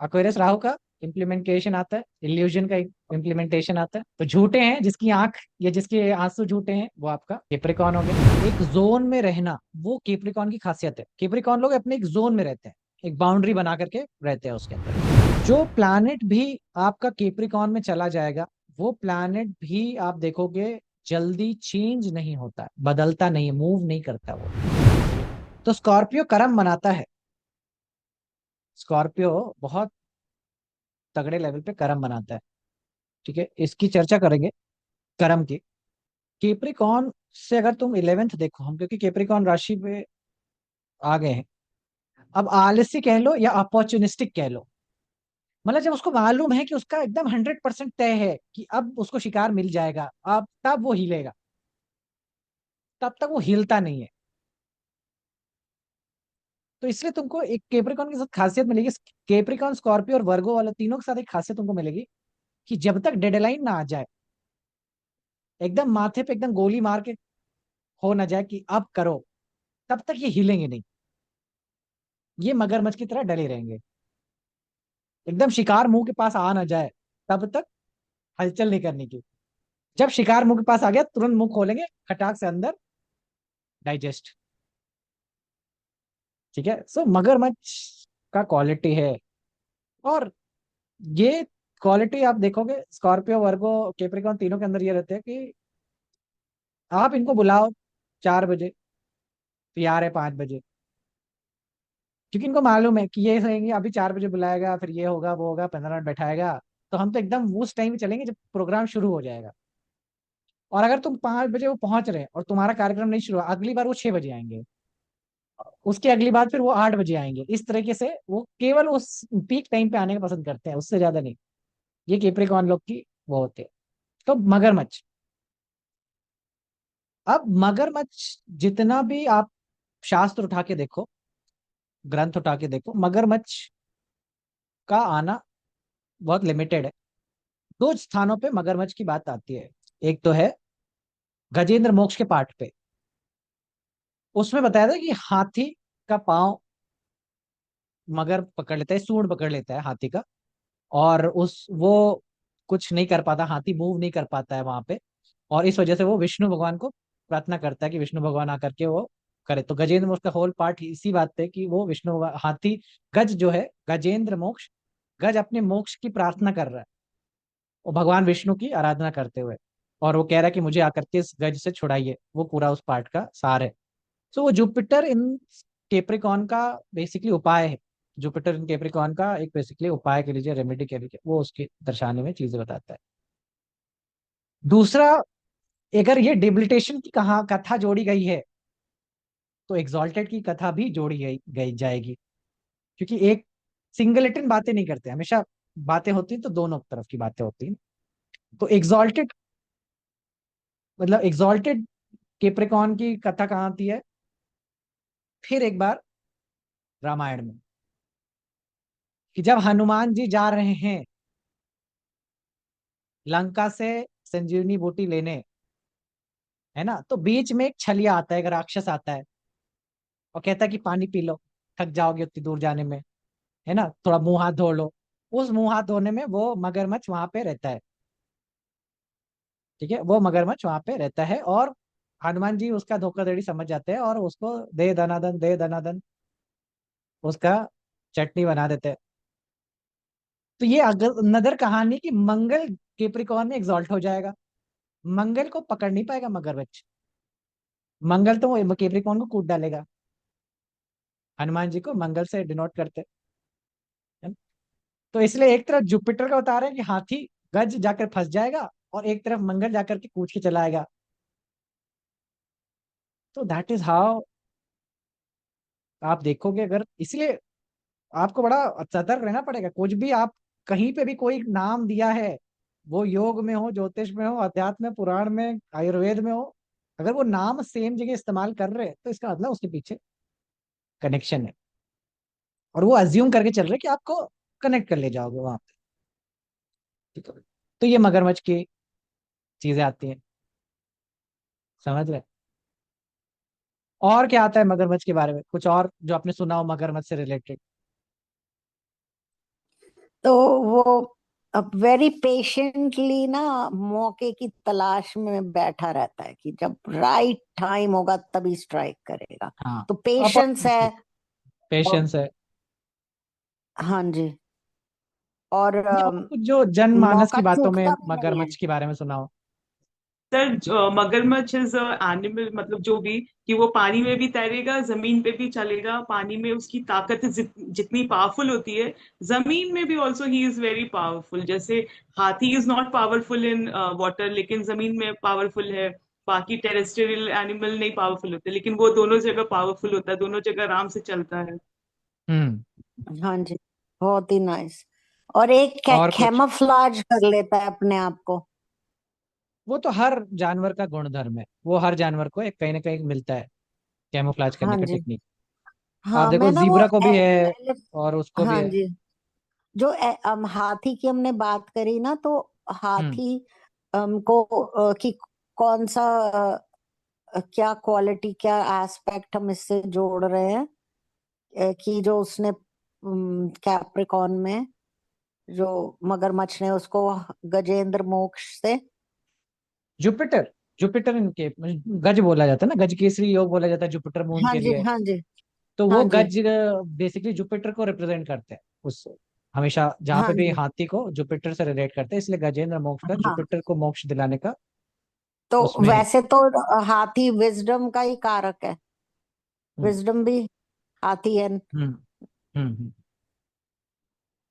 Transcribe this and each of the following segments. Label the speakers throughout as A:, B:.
A: Aquarius Rahu का implementation आता है, इल्यूजन का इम्प्लीमेंटेशन आता है। तो झूठे हैं जिसकी आंख या जिसके आंसू झूठे हैं, वो आपका केप्रिकॉन हो गया। एक जोन में रहना, वो केप्रिकॉन की खासियत है। केप्रिकॉन लोग अपने एक जोन में रहते हैं, एक बाउंड्री बना करके रहते हैं उसके अंदर। जो प्लैनेट भी आपका केप्रिकॉन में चला जाएगा, वो प्लैनेट भी आप देखोगे जल्दी चेंज नहीं होता है, बदलता नहीं है, मूव नहीं करता वो। तो स्कॉर्पियो कर्म बनाता है। स्कॉर्पियो बहुत तगड़े लेवल पे कर्म बनाता है। ठीक है, इसकी चर्चा करेंगे कर्म की। केप्रिकॉन से अगर तुम 11th देखो, हम क्योंकि केप्रिकॉन राशि पे आ गए हैं, अब आलसी कह लो या अपॉर्चुनिस्टिक कह लो, मतलब जब उसको मालूम है कि उसका एकदम 100% तय है कि अब उसको शिकार मिल जाएगा, अब तब वो हिलेगा, तब तक वो हिलता नहीं है। तो इसलिए तुमको एक केप्रिकॉन के साथ खासियत मिलेगी। केप्रिकॉन, स्कॉर्पियो और वर्गो वाला तीनों के साथ एक खासियत तुमको मिलेगी कि जब तक डेडलाइन ना आ जाए, एकदम माथे पे एकदम गोली मार के हो ना जाए कि अब करो, तब तक ये हिलेंगे नहीं। ये मगरमच्छ की तरह डले रहेंगे, एकदम शिकार मुंह के पास आ ना जाए तब तक हलचल नहीं करने की। जब शिकार मुंह के पास आ गया, तुरंत मुंह खोलेंगे, खटाक से अंदर डाइजेस्ट। ठीक है, सो मगरमच्छ का क्वालिटी है। और ये क्वालिटी आप देखोगे स्कॉर्पियो, वर्गो, केप्रिकॉन तीनों के अंदर ये रहते हैं कि आप इनको बुलाओ 4 बजे, तो ये आ रहे 5 बजे, क्योंकि इनको मालूम है कि ये सहेंगे अभी 4 बजे बुलाएगा, फिर ये होगा वो होगा, 15 मिनट बैठाएगा, तो हम तो एकदम उस टाइम में चलेंगे जब प्रोग्राम शुरू हो जाएगा। और अगर तुम 5 बजे वो पहुंच रहे हैं और तुम्हारा कार्यक्रम नहीं शुरू हुआ, अगली बार वो 6 बजे आएंगे, उसके अगली बार फिर वो 8 बजे आएंगे। इस तरीके से वो केवल उस पीक टाइम पे आने का पसंद करते हैं, उससे ज्यादा नहीं। ये केप्रिकॉन लोग की वो होते हैं। तो मगरमच्छ, अब मगरमच्छ जितना भी आप शास्त्र उठा के देखो, ग्रंथ उठा के देखो, मगरमच्छ का आना बहुत लिमिटेड है। दो स्थानों पे मगरमच्छ की बात आती है। एक तो है गजेंद्र मोक्ष के पाठ पे, उसमें बताया था कि हाथी का पांव मगर पकड़ लेता है, सूंड पकड़ लेता है हाथी का, और उस वो कुछ नहीं कर पाता, हाथी मूव नहीं कर पाता है वहां पे। और इस वजह से वो विष्णु भगवान को प्रार्थना करता है कि विष्णु भगवान आकर के वो करे। तो गजेंद्र मोक्ष का होल पार्ट इसी बात पे कि वो हाथी, गज जो है गजेंद्र मोक्ष, गज अपने मोक्ष की प्रार्थना कर रहा है, वो भगवान विष्णु की आराधना करते हुए, और वो कह रहा है कि मुझे आकर के इस गज से छुड़ाइए। वो पूरा उस पार्ट का सार है। तो वो जुपिटर इन केप्रिकॉन का बेसिकली उपाय है। जुपिटर इन केप्रिकॉन का एक बेसिकली उपाय के लीजिए, रेमेडी के लीजिए, वो उसके दर्शाने में चीजें बताता है। दूसरा, अगर ये डिबिलिटेशन की कहा कथा जोड़ी गई है, तो एग्जॉल्टेड की कथा भी जोड़ी गई जाएगी। क्योंकि एक सिंगलेटन बातें नहीं करते, हमेशा बातें होती हैं तो दोनों तरफ की बातें होती हैं। तो एग्जॉल्टेड, मतलब एग्जॉल्टेड केप्रिकॉन की कथा कहाँ आती है? फिर एक बार रामायण में, कि जब हनुमान जी जा रहे हैं लंका से संजीवनी बूटी लेने, है ना, तो बीच में एक छलिया आता है, एक राक्षस आता है, और कहता है कि पानी पी लो, थक जाओगे उतनी दूर जाने में, है ना, थोड़ा मुंह हाथ धो लो। उस मुंह हाथ धोने में वो मगरमच्छ वहां पे रहता है। ठीक है, वो मगरमच्छ वहां पे रहता है, और हनुमान जी उसका धोखाधड़ी समझ जाते हैं और उसको दे दनादन, दे दनादन उसका चटनी बना देते हैं। तो ये अगर नदर कहानी की मंगल केप्रिकॉन में एग्जॉल्ट हो जाएगा, मंगल को पकड़ नहीं पाएगा मगरमच्छ, मंगल तो वो केप्रिकॉन को कूद डालेगा। हनुमान जी को मंगल से डिनोट करते हैं। तो इसलिए एक तरफ जुपिटर का बता रहे हैं कि हाथी गज जाकर फंस जाएगा, और एक तरफ मंगल जाकर के कूद के चला आएगा। तो दैट इज हाउ आप देखोगे। अगर इसलिए आपको बड़ा सतर्क रहना पड़ेगा, कुछ भी आप कहीं पे भी कोई नाम दिया है, वो योग में हो, ज्योतिष में हो, अध्यात्म में, पुराण में, आयुर्वेद में हो, अगर वो नाम सेम जगह इस्तेमाल कर रहे हैं, तो इसका मतलब उसके पीछे कनेक्शन है, और वो अज्यूम करके चल रहे हैं कि आपको कनेक्ट कर ले जाओगे वहां पे। ठीक है, तो ये मगरमच्छ की चीजें आती हैं, समझ रहे? और क्या आता है मगरमच्छ के बारे में, कुछ और जो आपने सुना हो मगरमच्छ से रिलेटेड?
B: तो वो अब वेरी पेशेंटली ना मौके की तलाश में बैठा रहता है कि जब राइट टाइम होगा तभी स्ट्राइक करेगा।
A: हाँ,
B: तो पेशेंस है। और
A: पेशेंस है।
B: हाँ जी। और
A: ये और कुछ जो जनमानस की
B: मौका
A: बातों में
B: चूकता भी नहीं है।
A: मगरमच्छ के बारे में सुना हो?
C: सर मगरमच्छ इज एनिमल, मतलब जो भी, कि वो पानी में भी तैरेगा, जमीन पे भी चलेगा। पानी में उसकी ताकत जितनी पावरफुल होती है, जमीन में भी also he is very powerful. जैसे हाथी is not powerful in water, लेकिन जमीन में पावरफुल है। बाकी टेरेस्ट्रियल एनिमल नहीं पावरफुल होते, लेकिन वो दोनों जगह पावरफुल होता है, दोनों जगह आराम से चलता है।
A: हम्म।
B: हाँ जी। बहुत ही नाइस। और एक
A: और कुछ?
B: कैमोफ्लाज कर लेता है अपने आप को।
A: वो तो हर जानवर का गुणधर्म है, वो हर जानवर को एक कहीं ना कहीं मिलता है कैमोफ्लेज करने
B: हाँ
A: का
B: जी।
A: टेक्निक। आप
B: हाँ
A: देखो
B: मैं ना वो
A: जीब्रा को भी है और उसको भी
B: हाँ
A: है।
B: जी। जो हाथी की हमने बात करी ना, तो
A: हम्म।
B: हाथी को कि कौन सा क्या क्वालिटी क्या एस्पेक्ट हम इससे जोड़ रहे हैं, कि जो उसने कैप्रिकॉन में जो मगरमच्छ ने उसको गजेंद्र मोक्ष से।
A: जुपिटर, जुपिटर इनके गज बोला जाता है ना, गज केसरी योग बोला जाता है जुपिटर मून
B: हाँ
A: के
B: जी।
A: लिए।
B: हाँ जी।
A: तो
B: हाँ
A: वो
B: जी।
A: गज बेसिकली जुपिटर को रिप्रेजेंट करते हैं उस, हमेशा जहाँ
B: हाँ
A: पे भी
B: जी।
A: हाथी को जुपिटर से रिलेट करते हैं, इसलिए गजेंद्र मोक्ष का
B: हाँ
A: जुपिटर को मोक्ष दिलाने का
B: तो
A: उसमें है।
B: वैसे तो हाथी विजडम का ही कारक है।
A: हम्म।
B: विजडम भी हाथी है।
A: हम्म। हम्म।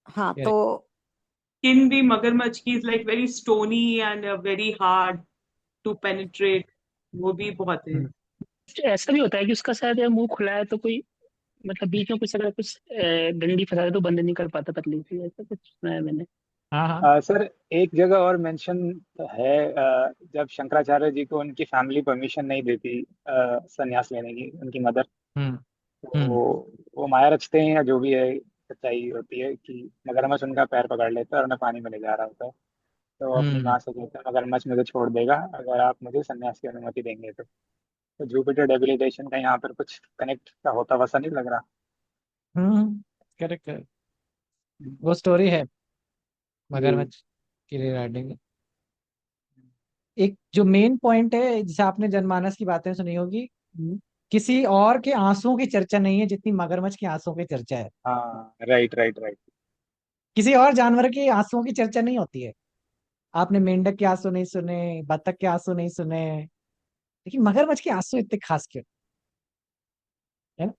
B: हाँ तो
A: correct।
C: स्किन भी मगरमच्छ की is like very stony and very hard to penetrate, वो भी बहुत है।
A: हम्म।
D: ऐसा भी होता है कि उसका शायद यार मुंह खुला है तो कोई, मतलब बीच में कुछ अगर कुछ डंडी फंसा है तो बंद नहीं कर पाता पतली सी, ऐसा कुछ सुना है मैंने।
A: हाँ हाँ।
E: सर एक जगह और मेंशन है, जब शंकराचार्य जी को उनकी फैमिली परमिशन नहीं देती संन्यास लेने की, उनकी मदर,
A: हम्म।
E: तो
A: हम्म।
E: वो माया रचते हैं या जो भी है, सच्चाई होती है कि मगरमच्छ उनका पैर पकड़ लेता है और उन्हें पानी में ले जा रहा होता है। तो वो अपनी
A: हम्म।
E: माँ से कहते हैं मगरमच्छ मुझे छोड़ देगा अगर आप मुझे संन्यास की अनुमति देंगे तो जुपिटर डेबिलिटेशन का यहाँ पर कुछ कनेक्ट का होता वैसा नहीं लग रहा।
A: हम्म। Correct correct. वो स्टोरी है
E: जी।
A: मगरमच्छ के रिगार्डिंग। एक जो मेन पॉइंट है, जैसे आपने जनमानस की बातें सुनी होगी, किसी और के आंसुओं की चर्चा नहीं है जितनी मगरमच्छ के आंसुओं की चर्चा है।
E: हाँ, राइट राइट राइट।
A: किसी और जानवर के आंसुओं की चर्चा नहीं होती है। आपने मेंढक के आंसू नहीं सुने, बतख के आंसू नहीं सुने, लेकिन मगरमच्छ के आंसू इतने खास क्यों, है ना?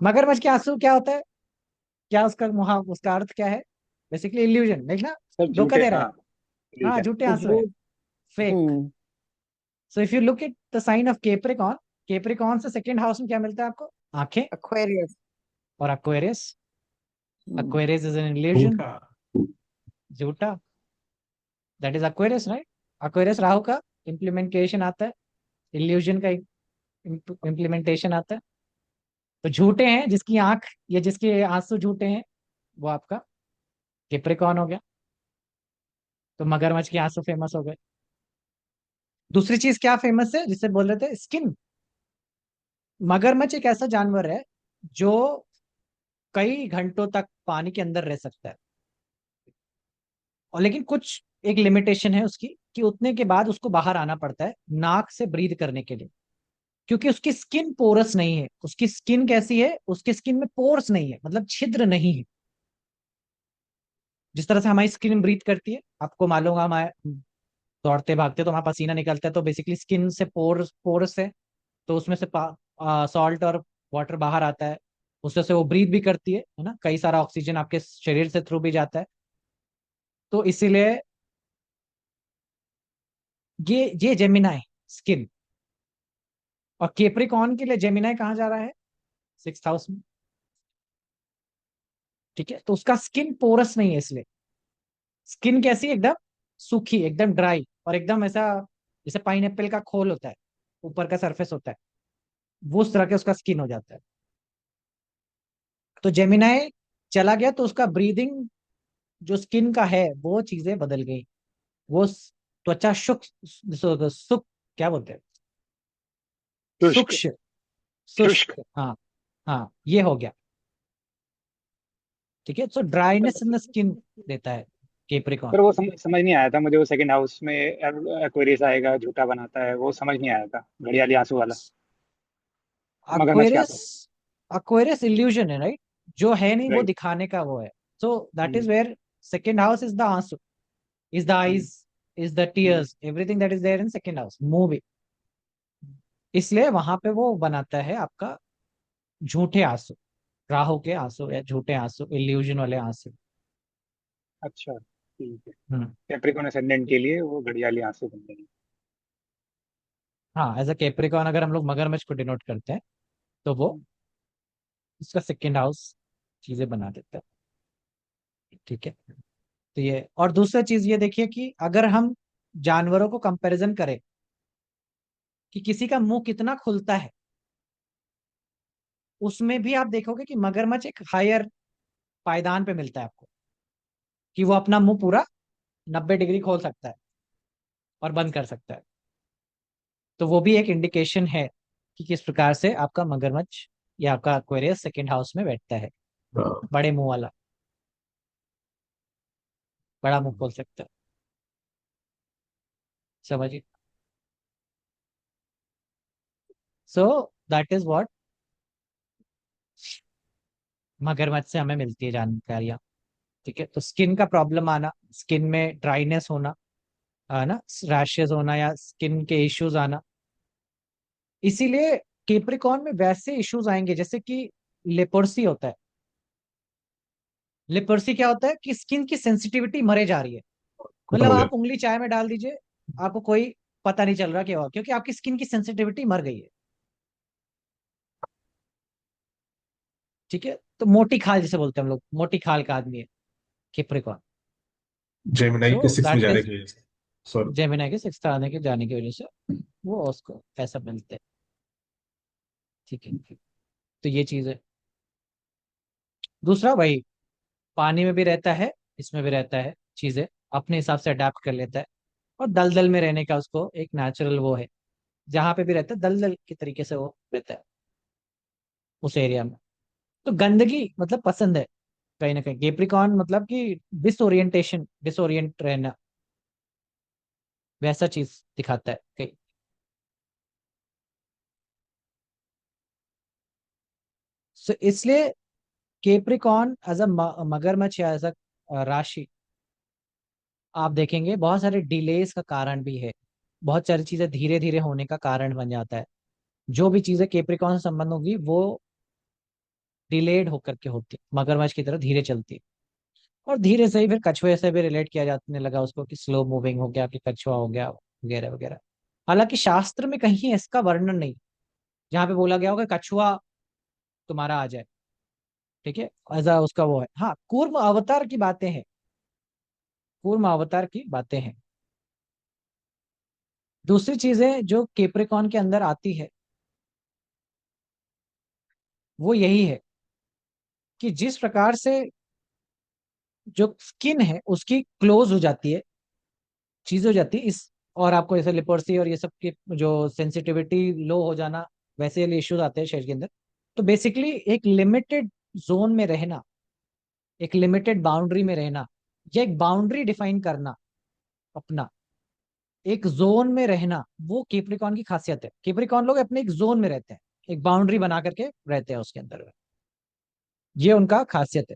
A: मगरमच्छ के आंसू क्या होता है, क्या उसका उसका अर्थ क्या है? बेसिकली इल्यूजन, देखना,
E: सर
A: धोखा
E: झूठे,
A: दे रहा है।
E: हाँ,
A: हाँ,
E: इल्यूजन।
A: झूठे आंसू है,
B: वो
A: fake.
B: Hmm
A: so if you look at the sign of Capricorn, Capricorn से सेकंड हाउस में क्या मिलता है आपको? आंखें।
B: एक्वेरियस।
A: और Aquarius,
B: hmm
A: Aquarius is an illusion, झूठा। That is Aquarius, right? Aquarius Rahu का इम्प्लीमेंटेशन आता है, इल्यूजन का इम्प्लीमेंटेशन आता है। तो झूठे हैं जिसकी आंख या जिसके आंसू झूठे हैं, वो आपका केप्रिकॉन हो गया। तो मगरमच्छ के आंसू फेमस हो गए। दूसरी चीज क्या फेमस है जिससे बोल रहे थे, स्किन। मगरमच्छ एक ऐसा जानवर है जो कई घंटों तक पानी के अंदर रह सकता है, और लेकिन कुछ एक लिमिटेशन है उसकी, कि उतने के बाद उसको बाहर आना पड़ता है नाक से ब्रीद करने के लिए, क्योंकि उसकी स्किन पोरस नहीं है। उसकी स्किन कैसी है? उसकी स्किन में पोर्स नहीं है, मतलब छिद्र नहीं है। जिस तरह से हमारी स्किन ब्रीथ करती है, आपको मालूम होगा, हमारे दौड़ते भागते तो हमारा पसीना निकलता है, तो बेसिकली स्किन से पोर्स पोर्स है, तो उसमें से सॉल्ट और वाटर बाहर आता है। उससे से वो ब्रीथ भी करती है ना, कई सारा ऑक्सीजन आपके शरीर से थ्रू भी जाता है। तो इसीलिए ये जेमिनाई स्किन। और केप्रिकॉन के लिए जेमिनाई कहाँ जा रहा है? सिक्स हाउस में। ठीक है, तो उसका स्किन पोरस नहीं है, इसलिए स्किन कैसी है? एकदम सूखी, एकदम ड्राई, और एकदम ऐसा जैसे पाइनएप्पल का खोल होता है, ऊपर का सरफेस होता है, वो उस तरह के उसका स्किन हो जाता है। तो जेमिनाई चला गया तो उसका ब्रीदिंग जो स्किन का है वो चीजें बदल गई। वो त्वचा सुख, क्या बोलते हैं,
E: शुष्क।
A: शुष्क,
E: शुष्क।
A: शुष्क, हाँ। हाँ, ये हो गया। ठीक है, सो ड्राइनेस इन द स्किन देता है केप्रिकॉन।
E: पर वो समझ नहीं आया था मुझे, वो सेकंड हाउस में एक्वेरियस आएगा झूठा बनाता है, वो समझ नहीं आया था, घड़ियाली आंसू वाला। मगरमच्छ के
A: अक्वेरियस,
E: आंसू।
A: अक्वेरियस इल्यूजन है, राइट, जो है नहीं वो
E: राइट।
A: दिखाने का वो है। So that is where second house is the answer, is the eyes, is the tears, everything that is there in second house movie। इसलिए वहां पे वो बनाता है आपका झूठे आंसू, राहु के आंसू या झूठे आंसू, इल्यूजन वाले आंसू।
E: अच्छा ठीक है।
A: हम्म।
E: कैप्रिकॉन असेंडेंट के लिए वो घड़ियाली आंसू बनते हैं।
A: हाँ, एज अ कैप्रिकॉन अगर हम लोग मगरमच्छ को डिनोट करते हैं तो वो उसका सेकेंड हाउस चीजें बना देता है। ठीक है, तो ये, और दूसरा चीज ये देखिए कि अगर हम जानवरों को कंपैरिजन करें कि किसी का मुंह कितना खुलता है, उसमें भी आप देखोगे कि मगरमच्छ एक हायर पायदान पे मिलता है आपको, कि वो अपना मुंह पूरा 90 डिग्री खोल सकता है और बंद कर सकता है। तो वो भी एक इंडिकेशन है कि किस प्रकार से आपका मगरमच्छ या आपका एक्वेरियस सेकंड हाउस में बैठता है।
F: हाँ।
A: बड़े मुंह वाला, बड़ा मुंह खोल सकता है, समझिए। सो दैट इज व्हाट मगरमच्छ से हमें मिलती है जानकारियां। ठीक है, तो स्किन का प्रॉब्लम आना, स्किन में ड्राइनेस होना, है ना, रैशेस होना या स्किन के इश्यूज आना, इसीलिए केप्रिकॉन में वैसे इश्यूज आएंगे जैसे कि लेपर्सी होता है। लेपर्सी क्या होता है कि स्किन की सेंसिटिविटी मरे जा रही है,
F: खत्म
A: मतलब
F: हो गया।
A: आप उंगली चाय में डाल दीजिए, आपको कोई पता नहीं चल रहा क्या हुआ, क्योंकि आपकी स्किन की सेंसिटिविटी मर गई है। ठीक है, तो मोटी खाल जिसे बोलते हैं हम लोग, मोटी खाल का आदमी है केप्रिकॉन।
F: जेमिनाई
A: सो
F: के सिक्स में
A: दैट
F: जाने
A: इज
F: की वजह से। सॉरी।
A: जेमिनी के सिक्स आने के जाने की वजह से वो उसको ऐसा मिलते हैं। ठीक है, तो ये चीज है। दूसरा वही, पानी में भी रहता है, इसमें भी रहता है, चीजें अपने हिसाब से अडेप्ट कर लेता है। और दलदल में रहने का उसको एक नेचुरल वो है, जहां पे भी रहता है दलदल के तरीके से वो रहता है उस एरिया में। तो गंदगी मतलब पसंद है कहीं ना कहीं केप्रिकॉन, मतलब कि डिसोरिएंटेशन, डिसोरिएंट रहना, वैसा चीज दिखाता है कहीं। सो इसलिए केप्रिकॉन एज अ मगरमच्छ या एज अ राशि, आप देखेंगे बहुत सारे डिलेस का कारण भी है, बहुत सारी चीजें धीरे धीरे होने का कारण बन जाता है। जो भी चीजें केप्रिकॉन से संबंध होगी वो डिलेड होकर के होती है, मगरमच्छ की तरह धीरे चलती है। और धीरे से ही फिर कछुए से भी रिलेट किया जाने लगा उसको, कि स्लो मूविंग हो गया, कि कछुआ हो गया वगैरह वगैरह। हालांकि शास्त्र में कहीं इसका वर्णन नहीं जहाँ पे बोला गया हो कि कछुआ तुम्हारा आ जाए। ठीक है, ऐसा उसका वो है। हाँ, कूर्म अवतार की बातें हैं, कूर्म अवतार की बातें हैं। दूसरी चीजें जो केप्रिकॉन के अंदर आती है वो यही है कि जिस प्रकार से जो स्किन है उसकी क्लोज हो जाती है, चीज हो जाती है इस, और आपको ऐसे लिपर्सी और ये सब की जो सेंसिटिविटी लो हो जाना, वैसे इश्यूज आते हैं शरीर के अंदर। तो बेसिकली एक लिमिटेड जोन में रहना, एक लिमिटेड बाउंड्री में रहना, या एक बाउंड्री डिफाइन करना अपना, एक जोन में रहना, वो केप्रिकॉन की खासियत है। केप्रिकॉन लोग अपने एक जोन में रहते हैं, एक बाउंड्री बना करके रहते हैं उसके अंदर, ये उनका खासियत है।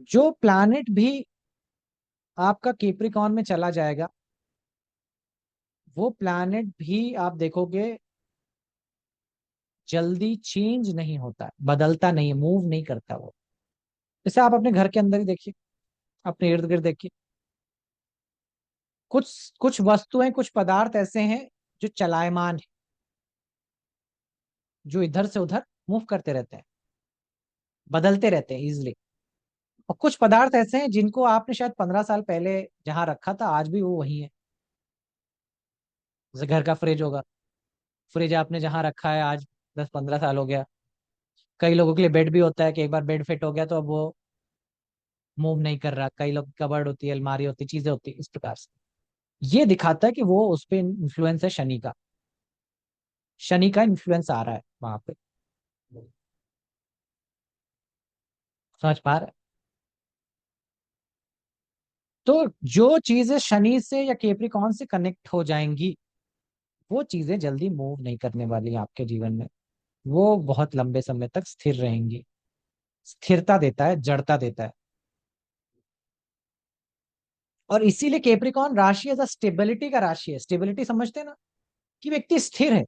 A: जो प्लैनेट भी आपका केप्रिकॉन में चला जाएगा, वो प्लैनेट भी आप देखोगे जल्दी चेंज नहीं होता है, बदलता नहीं है, मूव नहीं करता वो। जैसे आप अपने घर के अंदर ही देखिए, अपने इर्द गिर्द देखिए, कुछ कुछ वस्तुएं, कुछ पदार्थ ऐसे हैं जो चलायमान है, जो इधर से उधर मूव करते रहते हैं, बदलते रहते हैं इजिली। और कुछ पदार्थ ऐसे हैं जिनको आपने शायद 15 साल पहले जहां रखा था आज भी वो वही है। जैसे घर का फ्रिज होगा, फ्रिज आपने जहां रखा है आज 10-15 साल हो गया। कई लोगों के लिए बेड भी होता है कि एक बार बेड फिट हो गया तो अब वो मूव नहीं कर रहा। कई लोग कबर्ड होती है, अलमारी होती है, चीजें होती है इस प्रकार से। ये दिखाता है कि वो उस पे इन्फ्लुएंस है शनि का, शनि का इन्फ्लुएंस आ रहा है वहां पे। समझ पा रहे हैं? तो जो चीजें शनि से या केप्रिकॉन से कनेक्ट हो जाएंगी वो चीजें जल्दी मूव नहीं करने वाली हैं आपके जीवन में। वो बहुत लंबे समय तक स्थिर रहेंगी। स्थिरता देता है, जड़ता देता है। और इसीलिए केप्रिकॉन राशि एज अ स्टेबिलिटी का राशि है। स्टेबिलिटी समझते हैं ना, कि व्यक्ति स्थिर है।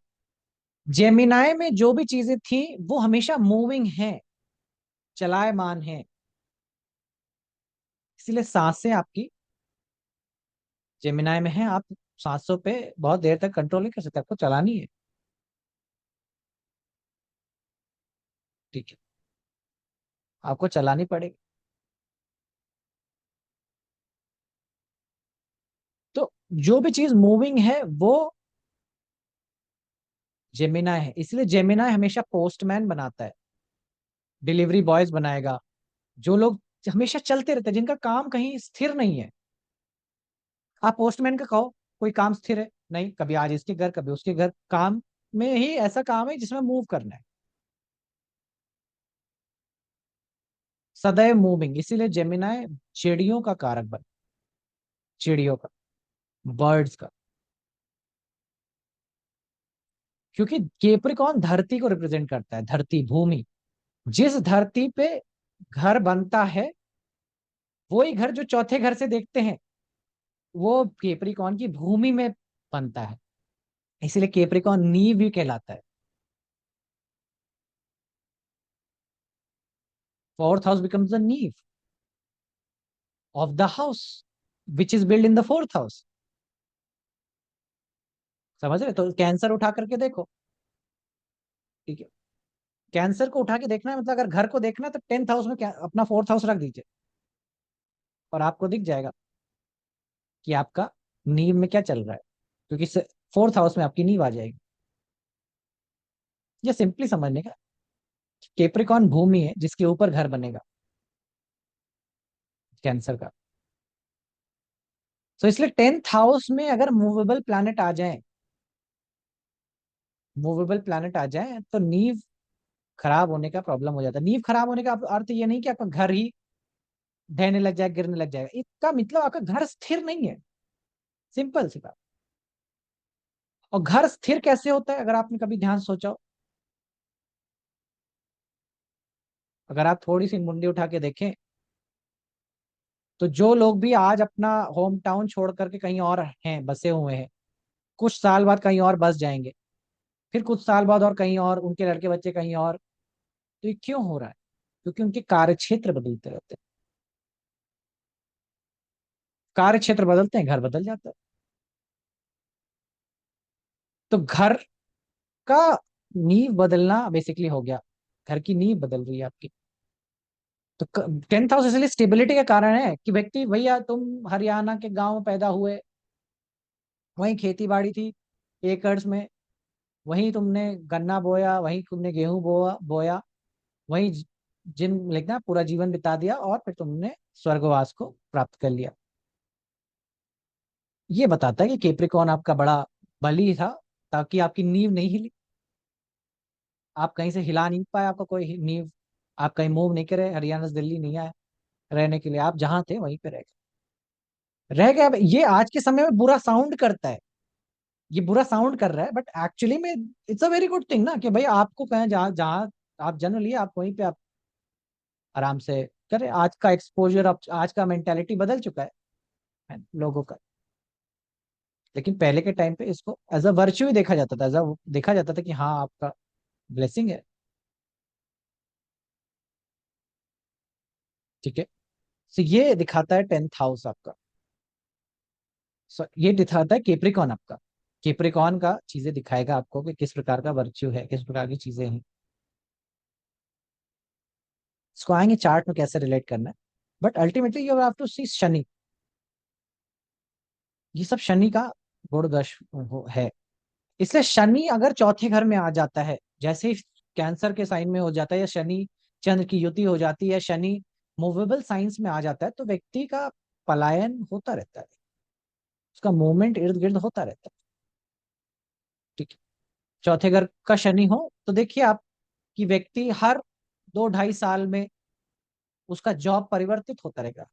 A: जेमिनाई में जो भी चीजें थी वो हमेशा मूविंग है, चलायमान है। इसीलिए सांसें आपकी जेमिनाई में है। आप सांसों पे बहुत देर तक कंट्रोल नहीं कर सकते, आपको चलानी है। ठीक है, आपको चलानी पड़ेगी। तो जो भी चीज मूविंग है वो जेमिनाई है। इसलिए जेमिनाई हमेशा पोस्टमैन बनाता है, डिलीवरी बॉयज बनाएगा। जो लोग हमेशा चलते रहते हैं, जिनका काम कहीं स्थिर नहीं है। आप पोस्टमैन का कहो, कोई काम स्थिर है? नहीं, कभी आज इसके घर कभी उसके घर। काम में ही ऐसा काम है जिसमें मूव करना है, सदैव मूविंग। इसीलिए जेमिनाई चिड़ियों का कारक बन, चिड़ियों का, बर्ड्स का। क्योंकि केप्रिकॉन धरती को रिप्रेजेंट करता है, धरती, भूमि। जिस धरती पे घर बनता है वही घर जो चौथे घर से देखते हैं वो केप्रिकॉन की भूमि में बनता है। इसलिए केप्रिकॉन नींव भी कहलाता है। फोर्थ हाउस बिकम्स द नींव of the house which is build in the fourth house. समझ रहे? तो कैंसर उठा करके देखो। ठीक है, कैंसर को उठा के देखना है, मतलब अगर घर को देखना है तो 10th हाउस में अपना फोर्थ हाउस रख दीजिए और आपको दिख जाएगा कि आपका नींव में क्या चल रहा है। क्योंकि फोर्थ हाउस में आपकी नींव आ जाएगी। ये सिंपली समझने का। केप्रिकॉन भूमि है जिसके ऊपर घर बनेगा कैंसर का। तो इसलिए 10th हाउस में अगर मूवेबल प्लैनेट आ जाए, मूवेबल प्लैनेट आ जाए तो नींव खराब होने का प्रॉब्लम हो जाता है। नींव खराब होने का अर्थ ये नहीं कि आपका घर ही ढहने लग जाए, गिरने लग जाएगा। इसका मतलब आपका घर स्थिर नहीं है। सिंपल सी बात। और घर स्थिर कैसे होता है अगर आपने कभी ध्यान सोचा हो? अगर आप थोड़ी सी मुंडी उठा के देखें तो जो लोग भी आज अपना होम टाउन छोड़ करके कहीं और हैं, बसे हुए हैं, कुछ साल बाद कहीं और बस जाएंगे, फिर कुछ साल बाद और कहीं और, उनके लड़के बच्चे कहीं और। तो ये क्यों हो रहा है? क्योंकि उनके कार्य क्षेत्र बदलते रहते हैं। कार्य क्षेत्र बदलते हैं, घर बदल जाता है। तो घर का नींव बदलना बेसिकली हो गया, घर की नींव बदल रही है आपकी। तो 10th हाउस इसलिए स्टेबिलिटी का कारण है कि व्यक्ति, भैया तुम हरियाणा के गांव में पैदा हुए, वहीं खेती बाड़ी थी एकर्स में, वहीं तुमने गन्ना बोया, वहीं तुमने गेहूं बोया, वहीं जिन लिखना पूरा जीवन बिता दिया और फिर तुमने स्वर्गवास को प्राप्त कर लिया। ये बताता है कि केप्रिकॉन आपका बड़ा बली था, ताकि आपकी नींव नहीं हिली। आप कहीं से हिला नहीं पाए, आपका कोई नींव, आप कहीं मूव नहीं करे, हरियाणा से दिल्ली नहीं आए रहने के लिए। आप जहां थे वहीं पे रह गए। अब ये आज के समय में बुरा साउंड करता है, ये बुरा साउंड कर रहा है, बट एक्चुअली में it's a very good thing ना, कि भाई आपको कहें जहाँ जहाँ आप जन्म लिए, आप वहीं पे आप आराम से करें। आज का एक्सपोजर, अब आज का मेंटेलिटी बदल चुका है लोगों का। लेकिन पहले के टाइम पे इसको एज अ वर्च्यू ही देखा जाता था, एज अ देखा जाता था कि हाँ आपका ब्लेसिंग है। ठीक है, तो ये दिखाता है 10th हाउस आपका। ये दिखाता है केप्रिकॉन आपका। केप्रिकॉन का चीजें दिखाएगा आपको कि किस प्रकार का वर्च्यू है, किस प्रकार की चीजें हैं। इसको आएंगे चार्ट में कैसे रिलेट करना है। But ultimately you have to see Shani. ये सब शनि का गुण दश है। इसलिए शनि अगर चौथे घर में आ जाता है, जैसे ही कैंसर के साइन में हो जाता है, या शनि चंद्र की युति हो जाती है, शनि मूवेबल साइंस में आ जाता है, तो व्यक्ति का पलायन होता रहता है, उसका मूवमेंट इर्द गिर्द होता रहता है। ठीक है, चौथे घर का शनि हो तो देखिए आप कि व्यक्ति हर 2 ढाई साल में उसका जॉब परिवर्तित होता रहेगा,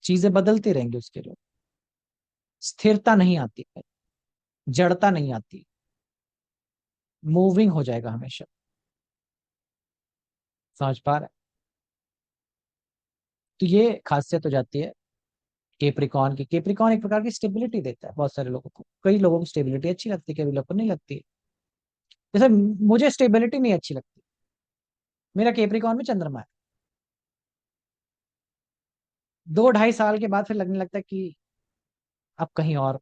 A: चीजें बदलती रहेंगी उसके लिए, स्थिरता नहीं आती है, जड़ता नहीं आती, मूविंग हो जाएगा हमेशा। समझ पा रहे हैं? तो ये खासियत हो जाती है केप्रिकॉन की। केप्रिकॉन एक प्रकार की स्टेबिलिटी देता है बहुत सारे लोगों को, कई लोगों को स्टेबिलिटी अच्छी लगती है, कई लोगों को नहीं लगती। जैसे मुझे स्टेबिलिटी नहीं अच्छी लगती, मेरा केप्रिकॉन में चंद्रमा है, 2 ढाई साल के बाद फिर लगने लगता है कि अब कहीं और।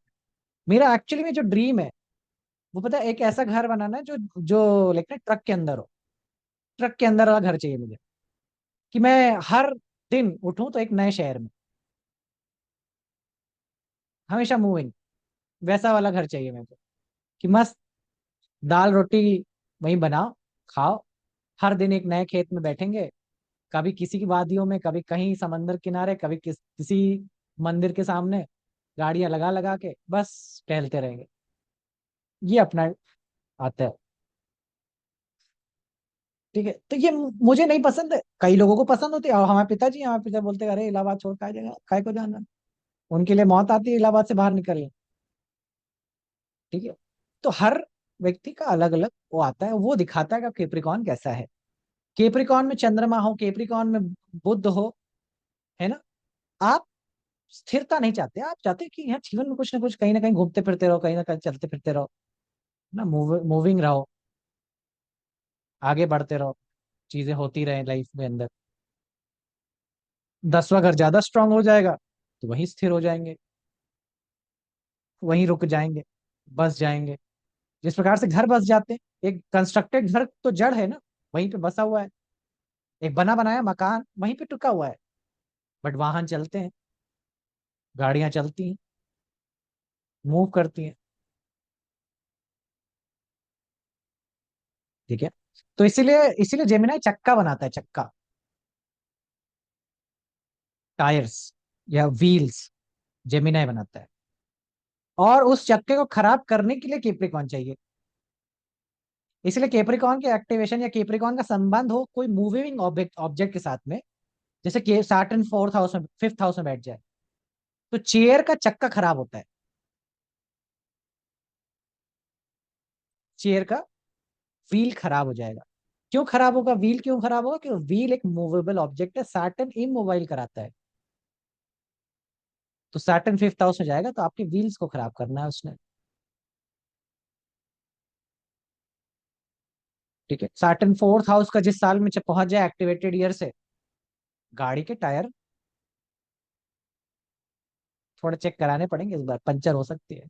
A: मेरा एक्चुअली में जो ड्रीम है वो पता है, एक ऐसा घर बनाना है जो जो लाइक ना ट्रक के अंदर हो, ट्रक के अंदर वाला घर चाहिए मुझे, कि मैं हर दिन उठूं तो एक नए शहर में, हमेशा मूविंग, वैसा वाला घर चाहिए मेरे को, कि मस्त दाल रोटी वहीं बनाओ, खाओ, हर दिन एक नए खेत में बैठेंगे, कभी किसी की वादियों में, कभी कहीं समंदर किनारे, कभी किसी मंदिर के सामने, गाड़ियां लगा लगा के बस टहलते रहेंगे। ये अपना आता है। ठीक है, तो ये मुझे नहीं पसंद है, कई लोगों को पसंद होती है। और हमारे पिता बोलते हैं, अरे इलाहाबाद छोड़ काय जगह काय को जाना, उनके लिए मौत आती है इलाहाबाद से बाहर निकलने। ठीक है, तो हर व्यक्ति का अलग अलग वो आता है, वो दिखाता है कि केप्रिकॉन कैसा है। केप्रिकॉन में चंद्रमा हो, केप्रिकॉन में बुध हो, है ना, आप स्थिरता नहीं चाहते, आप चाहते हैं कि यहाँ जीवन में कुछ ना कहीं घूमते फिरते रहो, कहीं ना कहीं चलते फिरते रहो ना, मूविंग रहो, आगे बढ़ते रहो, चीजें होती रहे लाइफ में अंदर। 10वां घर ज्यादा स्ट्रांग हो जाएगा तो वहीं स्थिर हो जाएंगे, वहीं रुक जाएंगे, बस जाएंगे। जिस प्रकार से घर बस जाते हैं, एक कंस्ट्रक्टेड घर तो जड़ है ना, वहीं पे बसा हुआ है, एक बना बनाया मकान वहीं पे टिका हुआ है, बट वाहन चलते हैं, गाड़ियां चलती हैं, मूव करती हैं। ठीक है, तो इसीलिए इसीलिए जेमिनाई चक्का बनाता है, चक्का, टायर्स या व्हील्स जेमिनाई बनाता है। और उस चक्के को खराब करने के लिए केप्रिकॉन चाहिए। इसलिए केप्रिकॉन के एक्टिवेशन या केप्रिकॉन का संबंध हो कोई मूविंग ऑब्जेक्ट ऑब्जेक्ट के साथ में, जैसे कि सैटर्न 4th हाउस में, 5th हाउस में बैठ जाए, तो चेयर का चक्का खराब होता है, चेयर का व्हील खराब हो जाएगा। क्यों खराब होगा व्हील, क्यों खराब होगा? क्योंकि व्हील एक मूवेबल ऑब्जेक्ट है, सैटर्न इमोबाइल कराता है, तो सैटर्न 5th हाउस में जाएगा तो आपके व्हील्स को खराब करना है उसने। ठीक है, सैटर्न 4th हाउस का जिस साल में पहुंच जाए एक्टिवेटेड ईयर से, गाड़ी के टायर थोड़ा चेक कराने पड़ेंगे इस बार, पंचर हो सकती है,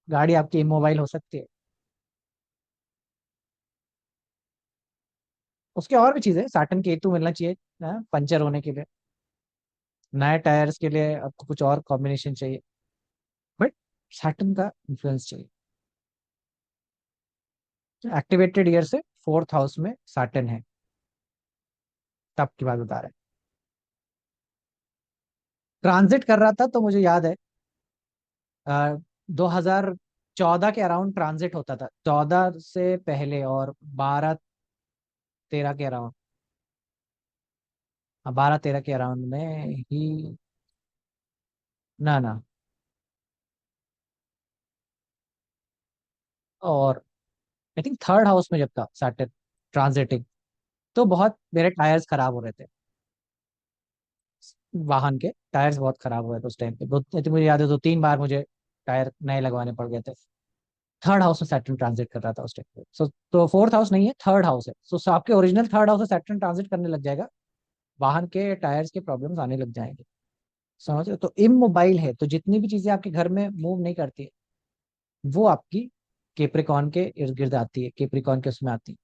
A: गाड़ी आपकी इमोबाइल हो सकती है। उसके और भी चीजें, सैटर्न केतु मिलना चाहिए पंचर होने के लिए, नए टायर्स के लिए आपको कुछ और कॉम्बिनेशन चाहिए, बट सैटर्न का इन्फ्लुएंस चाहिए। एक्टिवेटेड ईयर से 4th हाउस में सैटर्न है, तब की बात बता रहे हैं। ट्रांजिट कर रहा था तो मुझे याद है 2014 के अराउंड ट्रांजिट होता था, 14 से पहले और 12-13 के अराउंड, 12-13 के अराउंड में ही, ना ना, और आई थिंक 3rd हाउस में जब था सैटर्न ट्रांजिटिंग, तो बहुत मेरे टायर्स खराब हो रहे थे, वाहन के टायर्स बहुत खराब हुए थे उस टाइम पे, I think मुझे याद है 2-3 बार मुझे टायर नए लगवाने पड़ गए थे। 3rd हाउस में सैटर्न ट्रांजिट कर रहा था उस टाइम पे, सो तो 4th हाउस नहीं है, 3rd हाउस है, सो आपके ओरिजिनल 3rd हाउस से सैटर्न ट्रांजिट करने लग जाएगा, वाहन के टायर्स के प्रॉब्लम्स आने लग जाएंगे। समझ रहे हो? तो इमोबाइल है, तो जितनी भी चीजें आपके घर में मूव नहीं करती है वो आपकी केप्रिकॉन के इर्द गिर्द आती है, केप्रिकॉन के उसमें आती है।